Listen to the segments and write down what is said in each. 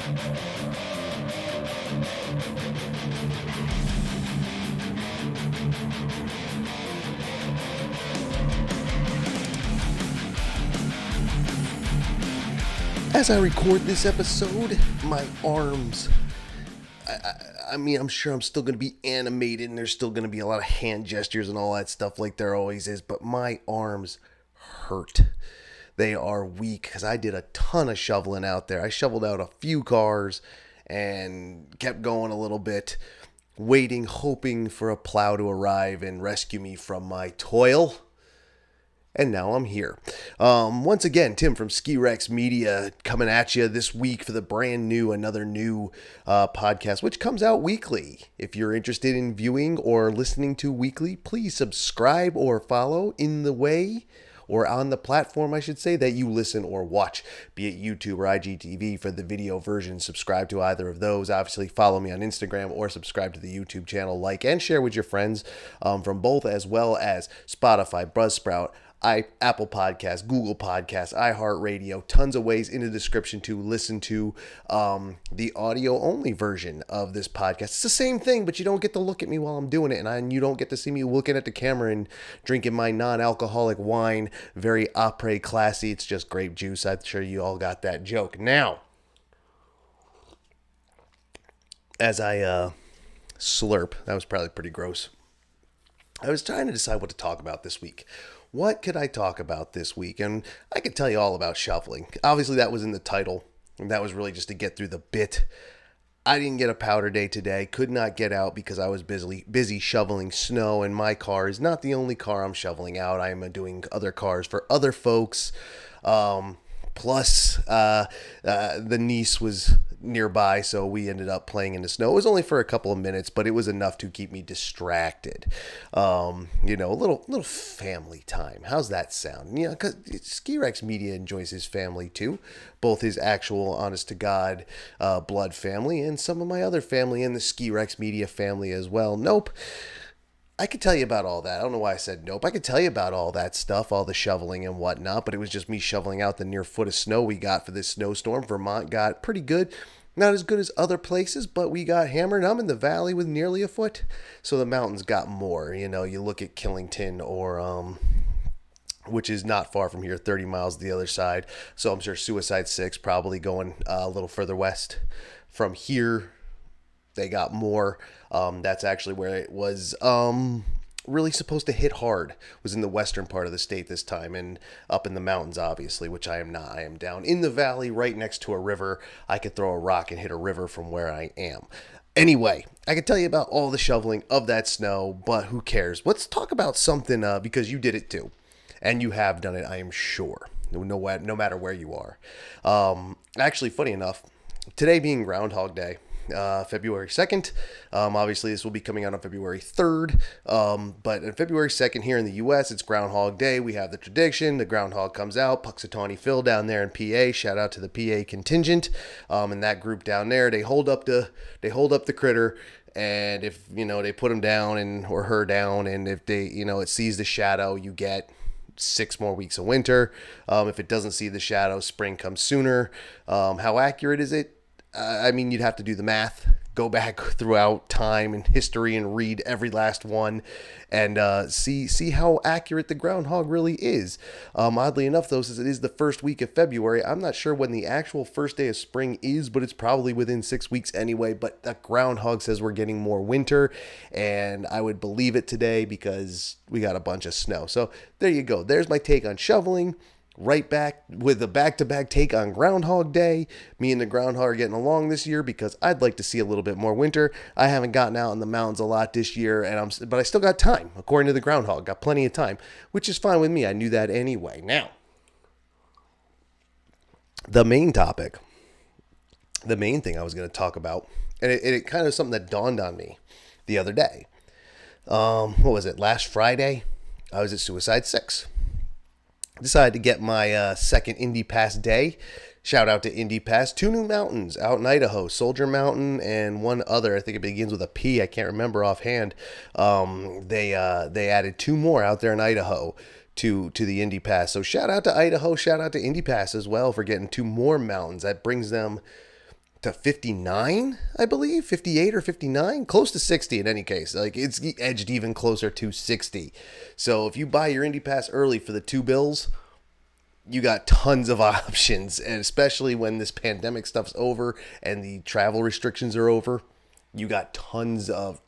As I record this episode, my arms, I mean, I'm sure I'm still going to be animated and there's still going to be a lot of hand gestures and all that stuff like there always is, but my arms hurt. They are weak because I did a ton of shoveling out there. I shoveled out a few cars and kept going a little bit, waiting, hoping for a plow to arrive and rescue me from my toil. And now I'm here. Once again, Tim from Ski Rex Media coming at you this week for the another new podcast, which comes out weekly. If you're interested in viewing or listening to weekly, please subscribe or follow in the way, or on the platform, I should say, that you listen or watch, be it YouTube or IGTV for the video version. Subscribe to either of those. Obviously, follow me on Instagram or subscribe to the YouTube channel, like and share with your friends from both, as well as Spotify, Buzzsprout, Apple Podcasts, Google Podcasts, iHeartRadio, tons of ways in the description to listen to the audio-only version of this podcast. It's the same thing, but you don't get to look at me while I'm doing it, and you don't get to see me looking at the camera and drinking my non-alcoholic wine, very après classy. It's just grape juice. I'm sure you all got that joke. Now, as I slurp, that was probably pretty gross. I was trying to decide what to talk about this week. What could I talk about this week? And I could tell you all about shoveling. Obviously, that was in the title, and that was really just to get through the bit. I didn't get a powder day today. Could not get out because I was busy shoveling snow, and my car is not the only car I'm shoveling out. I am doing other cars for other folks. Plus, the niece was nearby, so we ended up playing in the snow. It was only for a couple of minutes, but it was enough to keep me distracted. A little family time. How's that sound? Yeah, because Ski Rex Media enjoys his family too, both his actual, honest to God, blood family, and some of my other family in the Ski Rex Media family as well. Nope. I could tell you about all that. I don't know why I said nope. I could tell you about all that stuff, all the shoveling and whatnot, but it was just me shoveling out the near foot of snow we got for this snowstorm. Vermont got pretty good. Not as good as other places, but we got hammered. I'm in the valley with nearly a foot, so the mountains got more. You know, you look at Killington or which is not far from here, 30 miles the other side. So I'm sure Suicide 6 probably going a little further west from here. They got more. That's actually where it was really supposed to hit hard, was in the western part of the state this time, and up in the mountains, obviously, which I am not. I am down in the valley right next to a river. I could throw a rock and hit a river from where I am. Anyway, I could tell you about all the shoveling of that snow, but who cares? Let's talk about something, because you did it too, and you have done it, I am sure, no matter where you are. Actually, funny enough, today being Groundhog Day, February 2nd. Obviously, this will be coming out on February 3rd. But on February 2nd here in the U.S., it's Groundhog Day. We have the tradition. The groundhog comes out. Puxatawney Phil down there in PA. Shout out to the PA contingent. And that group down there, they hold up the critter. And if, they put him down or her down, and if they, it sees the shadow, you get 6 more weeks of winter. If it doesn't see the shadow, spring comes sooner. How accurate is it? I mean, you'd have to do the math, go back throughout time and history and read every last one and see how accurate the groundhog really is. Oddly enough, though, since it is the first week of February, I'm not sure when the actual first day of spring is, but it's probably within 6 weeks anyway. But the groundhog says we're getting more winter, and I would believe it today because we got a bunch of snow. So there you go. There's my take on shoveling. Right back with a back-to-back take on Groundhog Day. Me and the groundhog are getting along this year because I'd like to see a little bit more winter. I haven't gotten out in the mountains a lot this year, but I still got time. According to the groundhog, got plenty of time, which is fine with me. I knew that anyway. Now, the main topic, the main thing I was going to talk about, and it kind of something that dawned on me the other day. What was it? Last Friday, I was at Suicide 6. Decided to get my second Indy Pass day. Shout out to Indy Pass. 2 new mountains out in Idaho, Soldier Mountain and one other. I think it begins with a P. I can't remember offhand. They added 2 more out there in Idaho to the Indy Pass. So shout out to Idaho. Shout out to Indy Pass as well for getting 2 more mountains. That brings them to 59, I believe, 58 or 59, close to 60 in any case. Like it's edged even closer to 60. So if you buy your Indy Pass early for the two bills, you got tons of options, and especially when this pandemic stuff's over and the travel restrictions are over, you got tons of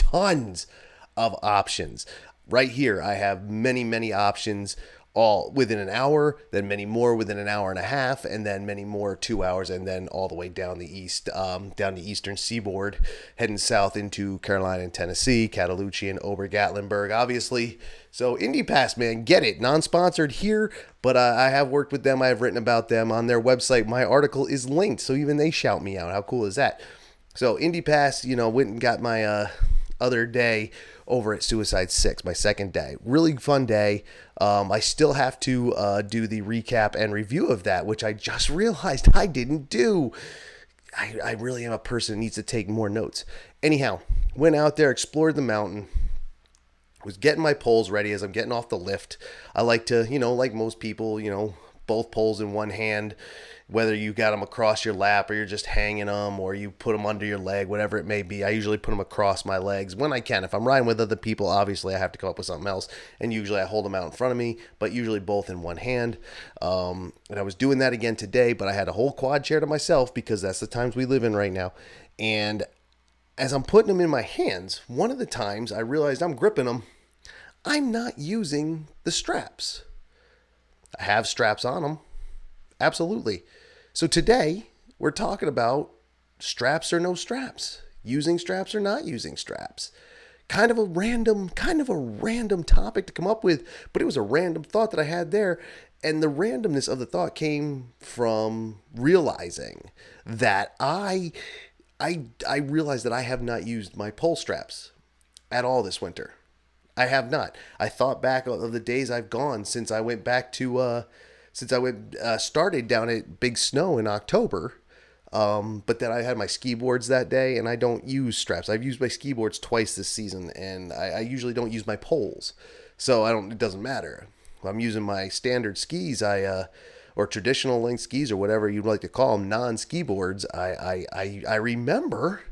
options. Right here, I have many options, all within an hour, then many more within an hour and a half, and then many more 2 hours, and then all the way down the down the eastern seaboard, heading south into Carolina and Tennessee, Cataloochee and Ober-Gatlinburg, obviously. So Indy Pass, man, get it. Non-sponsored here, but I have worked with them. I have written about them on their website. My article is linked, so even they shout me out. How cool is that? So Indy Pass, went and got my other day over at Suicide 6, my second day. Really fun day. I still have to do the recap and review of that, which I just realized I didn't do. I really am a person that needs to take more notes. Anyhow, went out there, explored the mountain, was getting my poles ready as I'm getting off the lift. I like to, like most people, both poles in one hand, whether you got them across your lap or you're just hanging them or you put them under your leg, whatever it may be. I usually put them across my legs when I can. If I'm riding with other people, obviously I have to come up with something else, and usually I hold them out in front of me, but usually both in one hand. And I was doing that again today, but I had a whole quad chair to myself because that's the times we live in right now. And as I'm putting them in my hands, one of the times I realized I'm gripping them, I'm not using the straps. I have straps on them. Absolutely. So today we're talking about straps or no straps, using straps or not using straps. Kind of a random topic to come up with, but it was a random thought that I had there. And the randomness of the thought came from realizing that I realized that I have not used my pole straps at all this winter. I have not. I thought back of the days I've gone since I went back to started down at Big Snow in October, but then I had my ski boards that day, and I don't use straps. I've used my ski boards twice this season, and I usually don't use my poles, so it doesn't matter. I'm using my standard skis, or traditional length skis, or whatever you'd like to call them, non-ski boards. I remember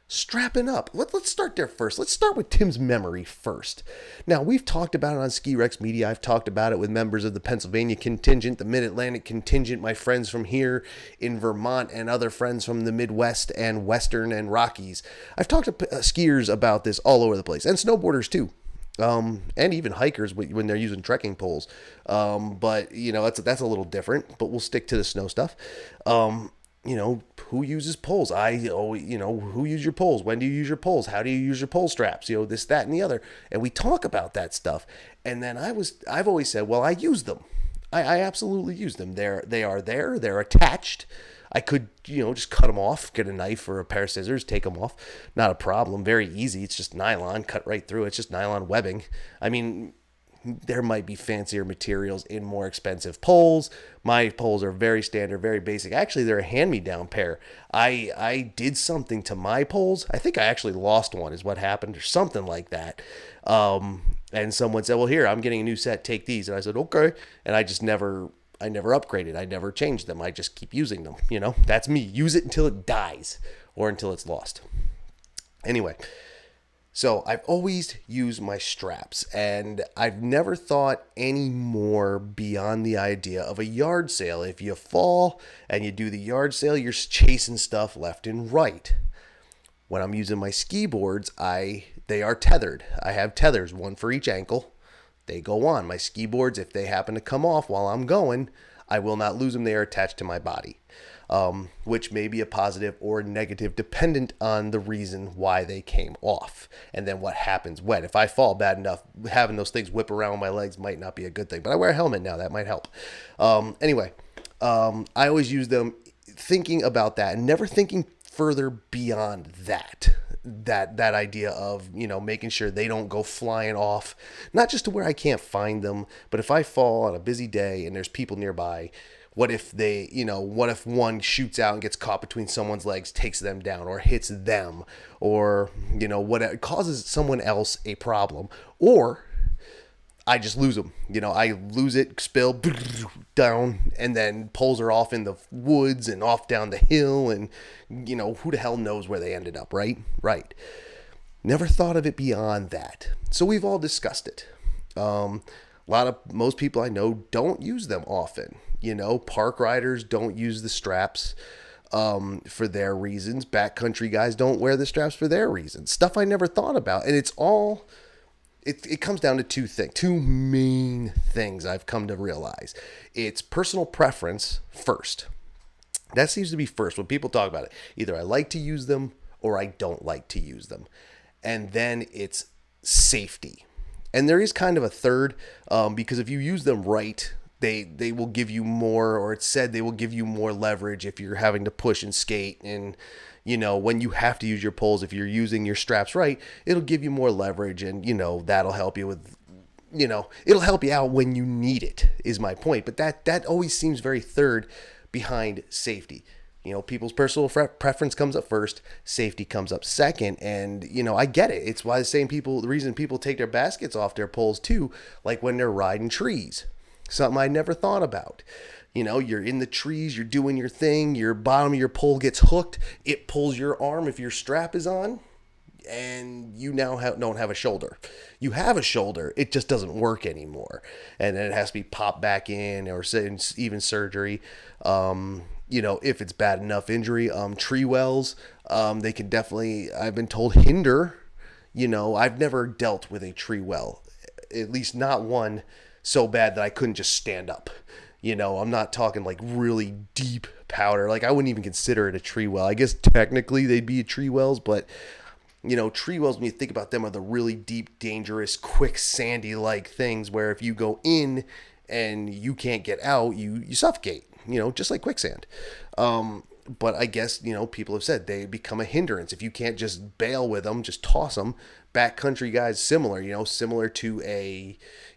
strapping up. Let's start there first. Let's start with Tim's memory first. Now, we've talked about it on Ski Rex Media. I've talked about it with members of the Pennsylvania contingent, the Mid-Atlantic contingent, my friends from here in Vermont, and other friends from the Midwest and Western and Rockies. I've talked to skiers about this all over the place, and snowboarders too. And even hikers when they're using trekking poles. But, that's a little different, but we'll stick to the snow stuff. Who uses poles? Who use your poles? When do you use your poles? How do you use your pole straps? This, that, and the other. And we talk about that stuff. And then I've always said, well, I use them. I absolutely use them. They're attached. I could, just cut them off, get a knife or a pair of scissors, take them off. Not a problem. Very easy. It's just nylon, cut right through. It's just nylon webbing. I mean, there might be fancier materials in more expensive poles. My poles are very standard, very basic. Actually, they're a hand-me-down pair. I did something to my poles. I think I actually lost one is what happened, or something like that. And someone said, well, here, I'm getting a new set. Take these. And I said, okay. And I never upgraded. I never changed them. I just keep using them. That's me. Use it until it dies or until it's lost. Anyway. So I've always used my straps, and I've never thought any more beyond the idea of a yard sale. If you fall and you do the yard sale, you're chasing stuff left and right. When I'm using my ski boards, they are tethered. I have tethers, one for each ankle. They go on. My ski boards, if they happen to come off while I'm going, I will not lose them. They are attached to my body. Which may be a positive or negative dependent on the reason why they came off. And then what happens when. If I fall bad enough, having those things whip around my legs might not be a good thing. But I wear a helmet now. That might help. Anyway, I always use them thinking about that and never thinking further beyond that. That idea of, making sure they don't go flying off, not just to where I can't find them, but if I fall on a busy day and there's people nearby, what if one shoots out and gets caught between someone's legs, takes them down, or hits them, or, what causes someone else a problem? Or I just lose them. I lose it, spill down, and then poles are off in the woods and off down the hill, and who the hell knows where they ended up, right? Right. Never thought of it beyond that. So we've all discussed it. Most people I know don't use them often. Park riders don't use the straps for their reasons. Backcountry guys don't wear the straps for their reasons. Stuff I never thought about, and it comes down to two main things I've come to realize. It's personal preference first. That seems to be first when people talk about it. Either I like to use them or I don't like to use them. And then it's safety. And there is kind of a third, because if you use them right, they will give you more, or it's said they will give you more leverage if you're having to push and skate. And, when you have to use your poles, if you're using your straps right, it'll give you more leverage, and, that'll help you with, it'll help you out when you need it, is my point. But that always seems very third behind safety. People's personal preference comes up first, safety comes up second, and, I get it. It's why the reason people take their baskets off their poles too, like when they're riding trees. Something I never thought about. You're in the trees, you're doing your thing, your bottom of your pole gets hooked, it pulls your arm if your strap is on, and you now don't have a shoulder. You have a shoulder, it just doesn't work anymore. And then it has to be popped back in, or even surgery. If it's bad enough injury, tree wells, they can definitely, I've been told, hinder. I've never dealt with a tree well, at least not one so bad that I couldn't just stand up. I'm not talking like really deep powder. Like I wouldn't even consider it a tree well. I guess technically they'd be tree wells, but tree wells, when you think about them, are the really deep, dangerous, quicksandy like things where if you go in and you can't get out, you suffocate, just like quicksand. But I guess, people have said they become a hindrance. If you can't just bail with them, just toss them. Backcountry guys, similar to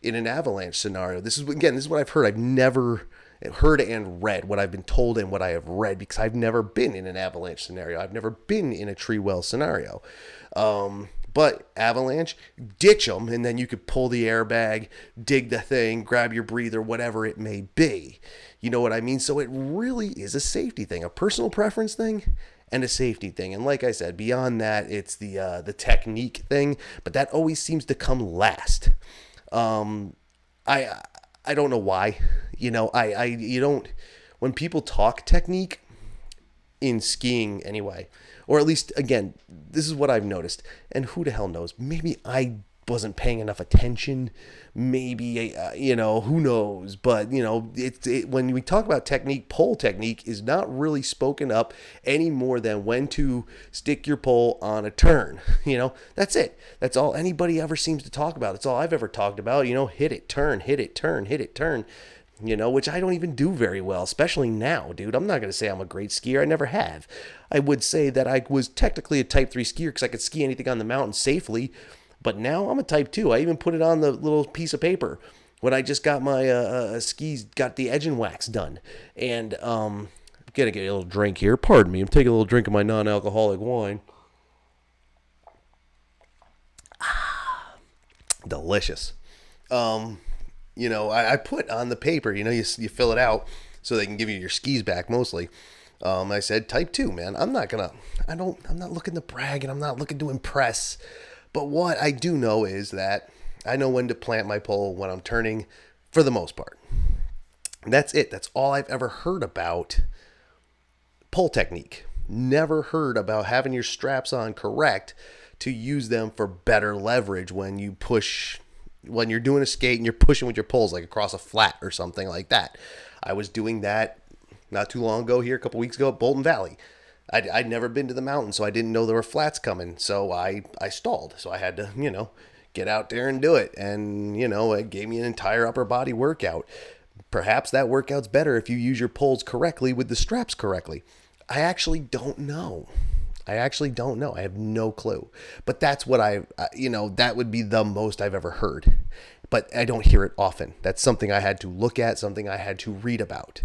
in an avalanche scenario. This is what I've heard. I've never heard and read what I've been told and what I have read, because I've never been in an avalanche scenario. I've never been in a tree well scenario. But avalanche, ditch them, and then you could pull the airbag, dig the thing, grab your breather, whatever it may be. You know what I mean? So it really is a safety thing, a personal preference thing, and a safety thing. And like I said, beyond that, it's the technique thing, but that always seems to come last. I don't know why. You don't, when people talk technique in skiing anyway, or at least, again, this is what I've noticed, and who the hell knows, maybe I wasn't paying enough attention, maybe, who knows, but, when we talk about technique, pole technique is not really spoken up any more than when to stick your pole on a turn. That's it. That's all anybody ever seems to talk about. It's all I've ever talked about, hit it, turn, hit it, turn, hit it, turn. Which I don't even do very well, especially now, dude. I'm not going to say I'm a great skier. I never have. I would say that I was technically a type 3 skier because I could ski anything on the mountain safely. But now I'm a type 2. I even put it on the little piece of paper when I just got my skis, got the edge and wax done. And I'm going to get a little drink here. Pardon me. I'm taking a little drink of my non-alcoholic wine. Delicious. I put on the paper, you fill it out so they can give you your skis back mostly. I said type 2, man. I'm not looking to brag, and I'm not looking to impress. But what I do know is that I know when to plant my pole when I'm turning, for the most part. That's it. That's all I've ever heard about pole technique. Never heard about having your straps on correct to use them for better leverage when you push, when you're doing a skate and you're pushing with your poles, like across a flat or something like that. I was doing that not too long ago here, a couple weeks ago at Bolton Valley. I'd never been to the mountain, so I didn't know there were flats coming. So I stalled. So I had to, get out there and do it. And, it gave me an entire upper body workout. Perhaps that workout's better if you use your poles correctly with the straps correctly. I actually don't know. I have no clue. But that's what that would be the most I've ever heard. But I don't hear it often. That's something I had to look at, something I had to read about.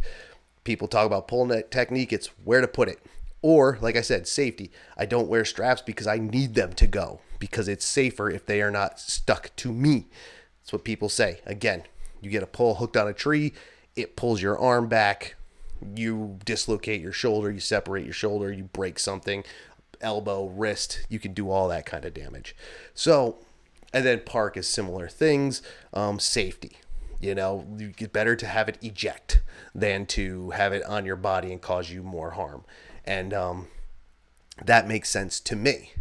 People talk about pole technique, it's where to put it. Or, like I said, safety. I don't wear straps because I need them to go, because it's safer if they are not stuck to me. That's what people say. Again, you get a pole hooked on a tree, it pulls your arm back, you dislocate your shoulder, you separate your shoulder, you break something, elbow, wrist, you can do all that kind of damage. So, and then park is similar things. Safety. You know, you get better to have it eject than to have it on your body and cause you more harm. And that makes sense to me.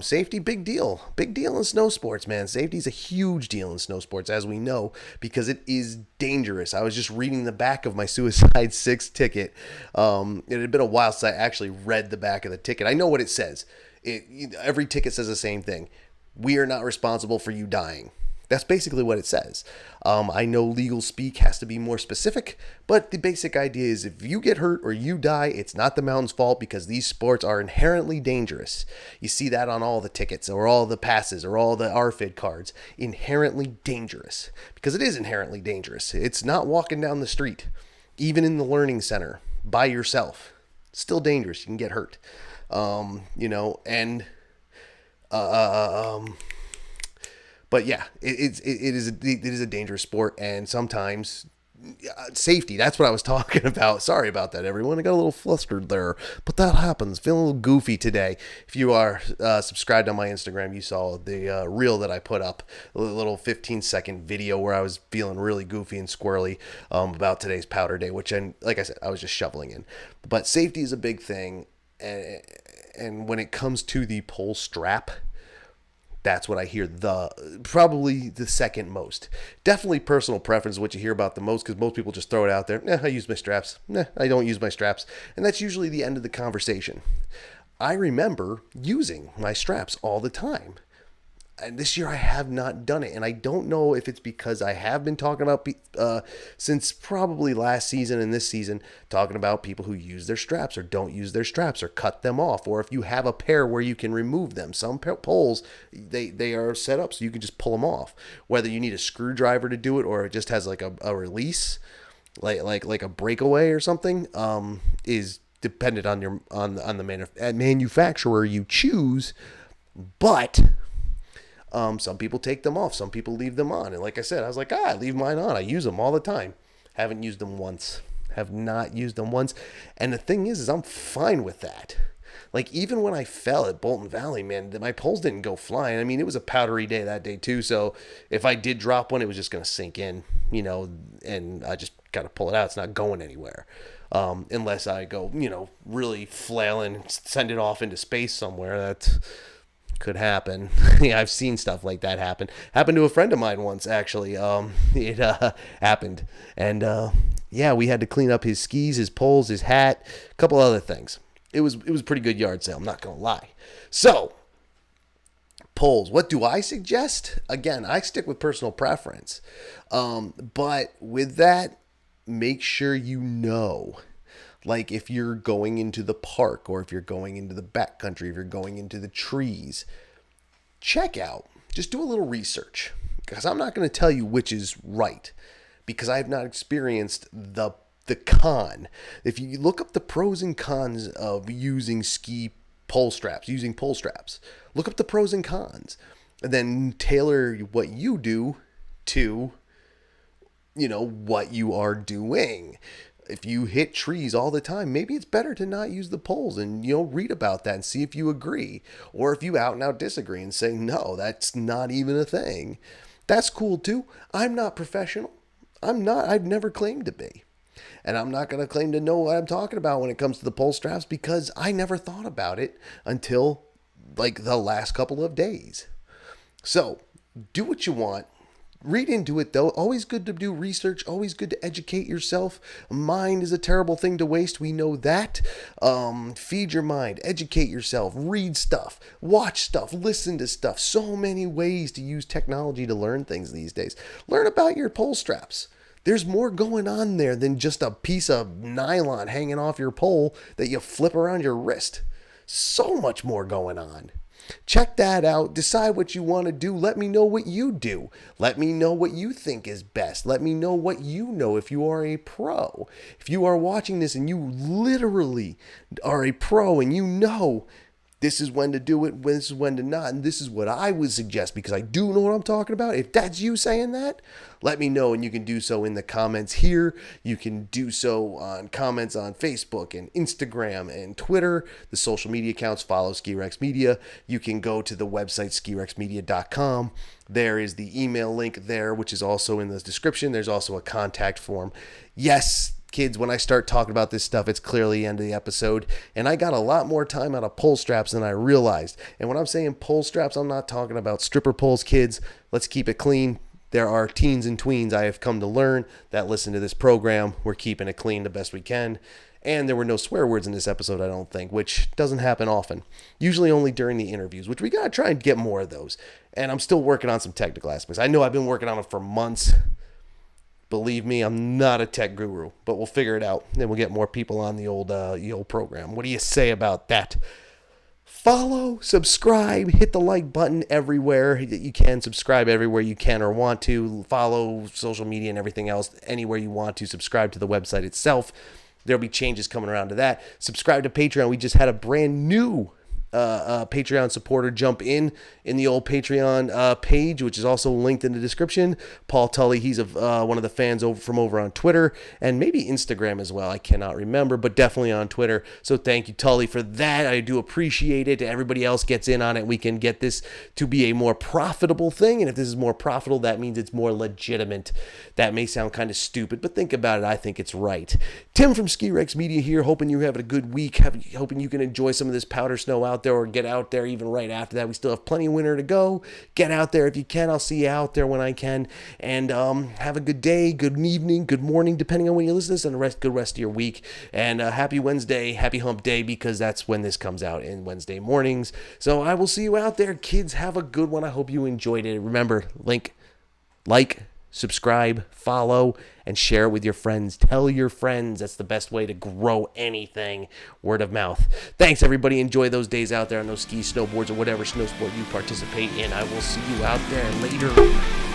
Safety, big deal. Big deal in snow sports, man. Safety is a huge deal in snow sports, as we know, because it is dangerous. I was just reading the back of my Suicide 6 ticket. It had been a while since I actually read the back of the ticket. I know what it says. Every ticket says the same thing. We are not responsible for you dying. That's basically what it says. I know legal speak has to be more specific, but the basic idea is if you get hurt or you die, it's not the mountain's fault because these sports are inherently dangerous. You see that on all the tickets or all the passes or all the RFID cards. Inherently dangerous. Because it is inherently dangerous. It's not walking down the street, even in the learning center, by yourself. Still dangerous. You can get hurt. But yeah, it is a dangerous sport, and sometimes safety. That's what I was talking about. Sorry about that, everyone. I got a little flustered there, but that happens. Feeling a little goofy today. If you are subscribed on my Instagram, you saw the reel that I put up, a little 15-second video where I was feeling really goofy and squirrely about today's powder day, which, like I said, I was just shoveling in. But safety is a big thing, and when it comes to the pole strap, that's what I hear probably the second most. Definitely personal preference is what you hear about the most because most people just throw it out there. I use my straps. I don't use my straps. And that's usually the end of the conversation. I remember using my straps all the time. And this year I have not done it. And I don't know if it's because I have been talking about, since probably last season and this season, talking about people who use their straps or don't use their straps or cut them off. Or if you have a pair where you can remove them. Some poles, they are set up so you can just pull them off. Whether you need a screwdriver to do it or it just has like a release, like a breakaway or something, is dependent on the manufacturer you choose. But some people take them off. Some people leave them on. And like I said, I was like, I leave mine on. I use them all the time. Haven't used them once. Have not used them once. And the thing is I'm fine with that. Like, even when I fell at Bolton Valley, man, my poles didn't go flying. I mean, it was a powdery day that day, too. So if I did drop one, it was just going to sink in, and I just got to pull it out. It's not going anywhere. Unless I go, really flailing, send it off into space somewhere. That could happen. Yeah, I've seen stuff like that happen. Happened to a friend of mine once, actually. It happened. And, yeah, we had to clean up his skis, his poles, his hat, a couple other things. It was a pretty good yard sale, I'm not going to lie. So, poles. What do I suggest? Again, I stick with personal preference. But with that, make sure you know. Like if you're going into the park or if you're going into the backcountry, if you're going into the trees, check out. Just do a little research. Because I'm not going to tell you which is right. Because I have not experienced the con. If you look up the pros and cons of using pole straps, look up the pros and cons, and then tailor what you do to, what you are doing. If you hit trees all the time, maybe it's better to not use the poles and, read about that and see if you agree. Or if you out and out disagree and say, no, that's not even a thing. That's cool too. I'm not professional. I've never claimed to be. And I'm not going to claim to know what I'm talking about when it comes to the pole straps because I never thought about it until like the last couple of days. So do what you want. Read into it though. Always good to do research. Always good to educate yourself. Mind is a terrible thing to waste. We know that. Feed your mind. Educate yourself. Read stuff. Watch stuff. Listen to stuff. So many ways to use technology to learn things these days. Learn about your pole straps. There's more going on there than just a piece of nylon hanging off your pole that you flip around your wrist. So much more going on. Check that out. Decide what you want to do. Let me know what you do. Let me know what you think is best. Let me know what you know if you are a pro. If you are watching this and you literally are a pro and this is when to do it, this is when to not, and this is what I would suggest because I do know what I'm talking about. If that's you saying that, let me know, and you can do so in the comments here. You can do so on comments on Facebook and Instagram and Twitter. The social media accounts follow Ski Rex Media. You can go to the website skirexmedia.com. There is the email link there, which is also in the description. There's also a contact form. Yes, kids, when I start talking about this stuff, it's clearly the end of the episode, and I got a lot more time out of pole straps than I realized. And when I'm saying pole straps, I'm not talking about stripper poles, kids. Let's keep it clean. There are teens and tweens, I have come to learn, that listen to this program. We're keeping it clean the best we can. And there were no swear words in this episode, I don't think, which doesn't happen often. Usually only during the interviews, which we got to try and get more of those. And I'm still working on some technical aspects. I know I've been working on it for months. Believe me, I'm not a tech guru, but we'll figure it out. Then we'll get more people on the old program. What do you say about that? Follow, subscribe, hit the like button everywhere that you can. Subscribe everywhere you can or want to. Follow social media and everything else anywhere you want to. Subscribe to the website itself. There'll be changes coming around to that. Subscribe to Patreon. We just had a brand new Patreon supporter jump in the old Patreon page, which is also linked in the description. Paul Tully, he's one of the fans over on Twitter and maybe Instagram as well. I cannot remember, but definitely on Twitter. So thank you, Tully, for that. I do appreciate it. Everybody else gets in on it. We can get this to be a more profitable thing, and if this is more profitable, that means it's more legitimate. That may sound kind of stupid, but think about it. I think it's right. Tim from Ski Rex Media here, hoping you're having a good week, hoping you can enjoy some of this powder snow out there, or get out there even right after that. We still have plenty of winter to go. Get out there if you can. I'll see you out there when I can. And have a good day, good evening, good morning, depending on when you listen to this, and a good rest of your week. And happy Wednesday, happy hump day, because that's when this comes out, in Wednesday mornings. So I will see you out there. Kids, have a good one. I hope you enjoyed it. Remember, like, subscribe, follow, and share it with your friends. Tell your friends. That's the best way to grow anything. Word of mouth. Thanks, everybody. Enjoy those days out there on those skis, snowboards, or whatever snow sport you participate in. I will see you out there later.